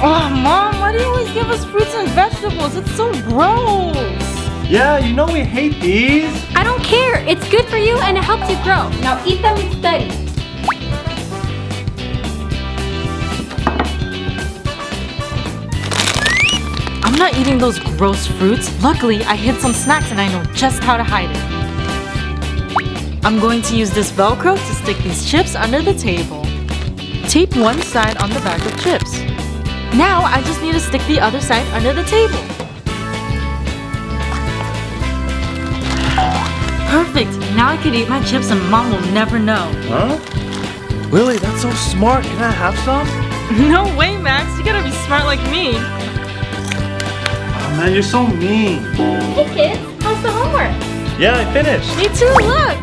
Oh, Mom, why do you always give us fruits and vegetables? It's so gross. Yeah, you know we hate these. I don't care. It's good for you and it helps you grow. Now eat them and study. I'm not eating those gross fruits. Luckily, I hid some snacks and I know just how to hide it. I'm going to use this Velcro to stick these chips under the table. Tape one side on the bag of chips. Now I just need to stick the other side under the table. Perfect. Now I can eat my chips and Mom will never know. Huh? Lily, that's so smart. Can I have some? No way, Max. You gotta be smart like me. Oh, man, you're so mean. Hey kids, how's the homework? Yeah, I finished. Me too, look.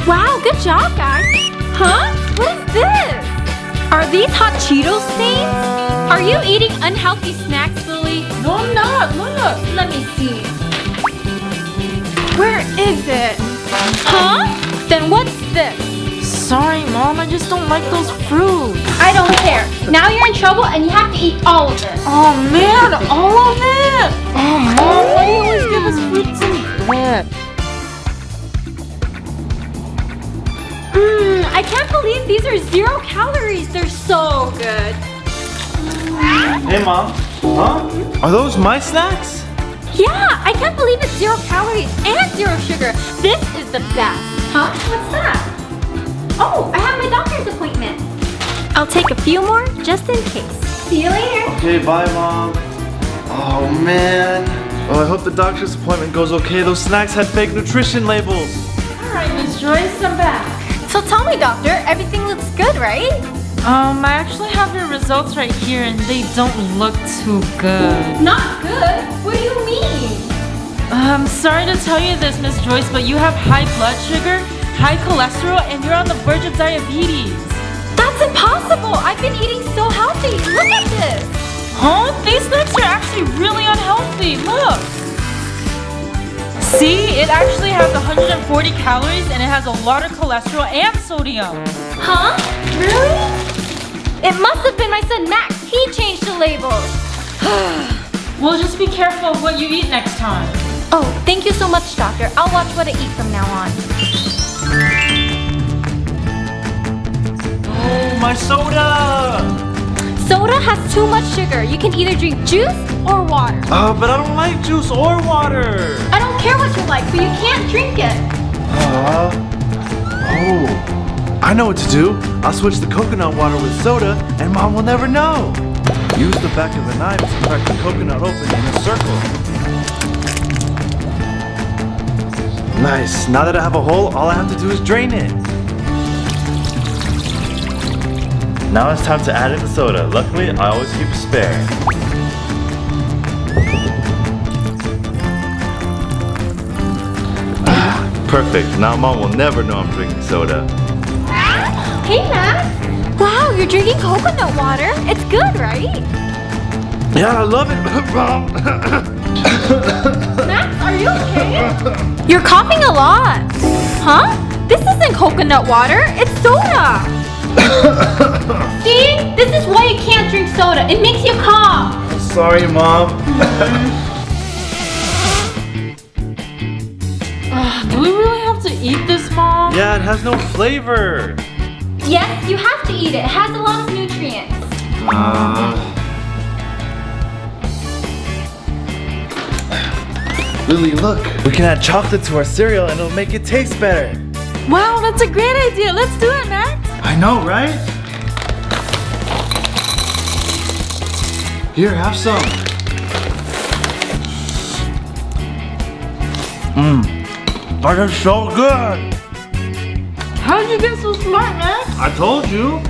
Wow, good job guys. Huh? What is this? Are these hot Cheetos stains? Are you eating unhealthy snacks, Lily? No, I'm not. Look. Let me see. Where is it? Huh? Then what's this? Sorry, Mom. I just don't like those fruits. I don't care. Now you're in trouble and you have to eat all of this. Oh, man. All of it. Oh, Mom. Why do you always give us fruits and bread? I can't believe these are 0 calories. They're so good. Hey, Mom. Huh? Are those my snacks? Yeah, I can't believe it's 0 calories and 0 sugar. This is the best. Huh? What's that? Oh, I have my doctor's appointment. I'll take a few more just in case. See you later. Okay, bye, Mom. Oh, man. Oh, I hope the doctor's appointment goes okay. Those snacks had fake nutrition labels. All right, Miss Joyce, I'm back. So tell me, doctor, everything looks good, right? I actually have your results right here and they don't look too good. Not good? What do you mean? I'm sorry to tell you this, Miss Joyce, but you have high blood sugar, high cholesterol, and you're on the verge of diabetes. That's impossible. I've been eating so healthy. Look at this. Huh? These snacks are actually really unhealthy. Look. See, it actually has 140 calories and it has a lot of cholesterol and sodium. Huh? Really? It must have been my son Max. He changed the labels. Well, just be careful of what you eat next time. Oh, thank you so much, doctor. I'll watch what I eat from now on. Oh, my soda! Soda has too much sugar. You can either drink juice or water. But I don't like juice or water. I don't care what you like, but you can't drink it. Oh, I know what to do. I'll switch the coconut water with soda and Mom will never know. Use the back of the knife to crack the coconut open in a circle. Nice. Now that I have a hole, all I have to do is drain it. Now it's time to add in the soda. Luckily, I always keep a spare. Perfect. Now Mom will never know I'm drinking soda. Hey, Max. Wow, you're drinking coconut water. It's good, right? Yeah, I love it. Max, are you okay? You're coughing a lot. Huh? This isn't coconut water. It's soda. See? This is why you can't drink soda. It makes you cough. Sorry, Mom. Do we really have to eat this, Mom? Yeah, it has no flavor. Yes, you have to eat it. It has a lot of nutrients. Lily, look. We can add chocolate to our cereal and it'll make it taste better. Wow, that's a great idea. Let's do it, Max. I know, right? Here, have some. That is so good. How did you get so smart, Max? I told you.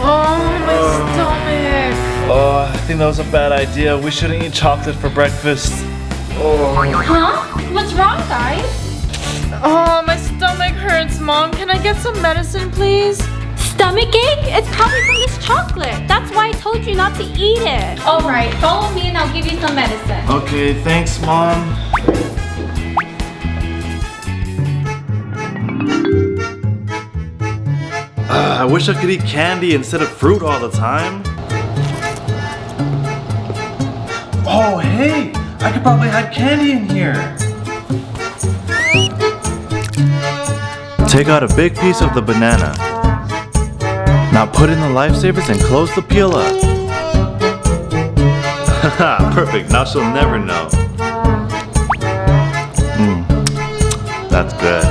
Oh, my stomach. Oh, I think that was a bad idea. We shouldn't eat chocolate for breakfast. Huh? What's wrong, guys? Oh, my stomach hurts, Mom. Can I get some medicine, please? Stomach ache? It's probably from this chocolate. That's why I told you not to eat it. All right, follow me and I'll give you some medicine. Okay, thanks, Mom. I wish I could eat candy instead of fruit all the time. Oh, hey! I could probably hide candy in here. Take out a big piece of the banana. Now put in the lifesavers and close the peel up. Haha, perfect. Now she'll never know. That's good.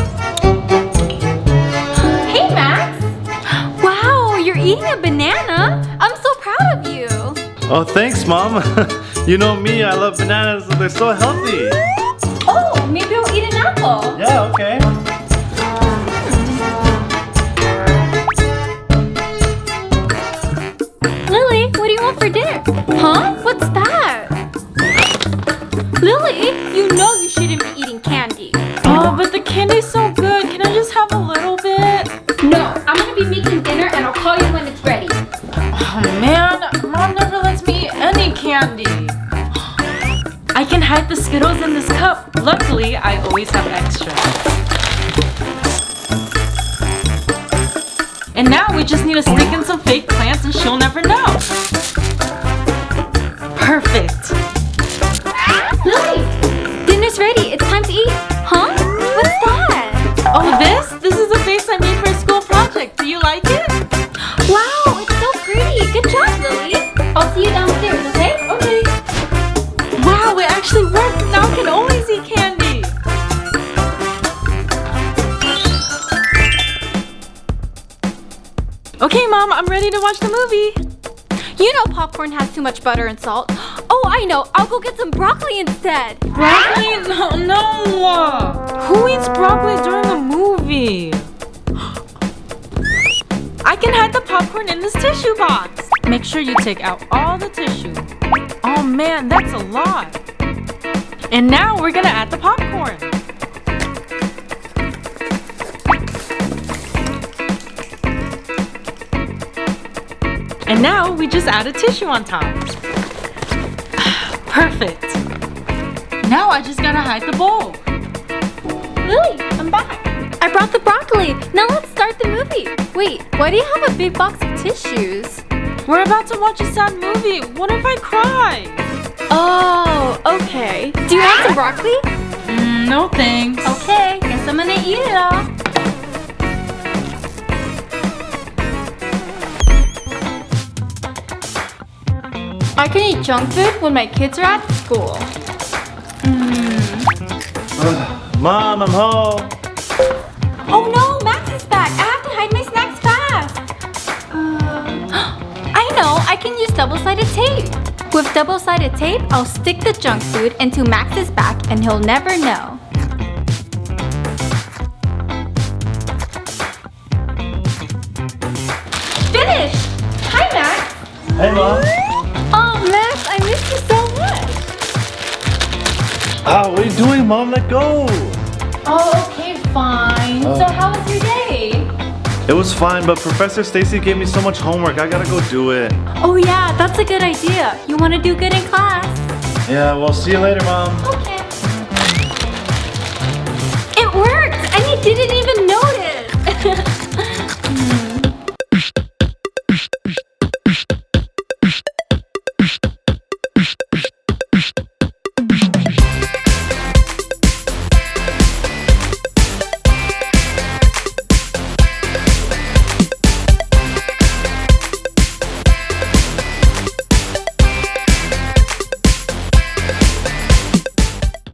Hey, Max. Wow, you're eating a banana. I'm so proud of you. Oh, thanks, Mom. You know me, I love bananas. They're so healthy. Oh, maybe I'll eat an apple. Yeah, okay. Lily, what do you want for dinner? Huh? What's that? Lily, you know you shouldn't be eating candy. Oh, but the candy's so good. Can I just have a little bit? No, I'm gonna be making dinner and I'll call you when it's ready. Oh man, Mom never lets me eat any candy. I can hide the Skittles in this cup. Luckily, I always have extra. And now we just need to stick in some fake plants and she'll never know. Perfect. Lily, dinner's ready. It's time to eat. Huh? What's that? Oh, this is a vase I made for a school project. Do you like it? Wow, it's so pretty. Good job, Lily. I'll see you downstairs, okay? Okay. Wow, it actually worked. Now I can always eat candy. Okay, Mom, I'm ready to watch the movie. You know popcorn has too much butter and salt. Oh, I know. I'll go get some broccoli instead. Broccoli? No. Who eats broccoli during a movie? I can hide the popcorn in this tissue box. Make sure you take out all the tissue. Oh man, that's a lot. And now we're gonna add the popcorn. And now we just add a tissue on top. Perfect. Now I just gotta hide the bowl. Lily, I'm back. I brought the broccoli. Now let's start the movie. Wait, why do you have a big box of tissues? We're about to watch a sad movie. What if I cry? Oh, okay. Do you want some broccoli? No thanks. Okay, guess I'm gonna eat it all. I can eat junk food when my kids are at school. Mom, I'm home. Oh no, Max is back. I have to hide my snacks fast. I know, I can use double-sided tape. With double-sided tape, I'll stick the junk food into Max's back and he'll never know. Finished! Hi, Max. Hey, Mom. Oh, Max, I missed you so much. Ah, what are you doing, Mom? Let go. Oh, okay, fine. So how was your day? It was fine, but Professor Stacy gave me so much homework. I gotta go do it. Oh yeah, that's a good idea. You want to do good in class? Yeah, well, see you later, Mom. Okay. It worked, and you didn't even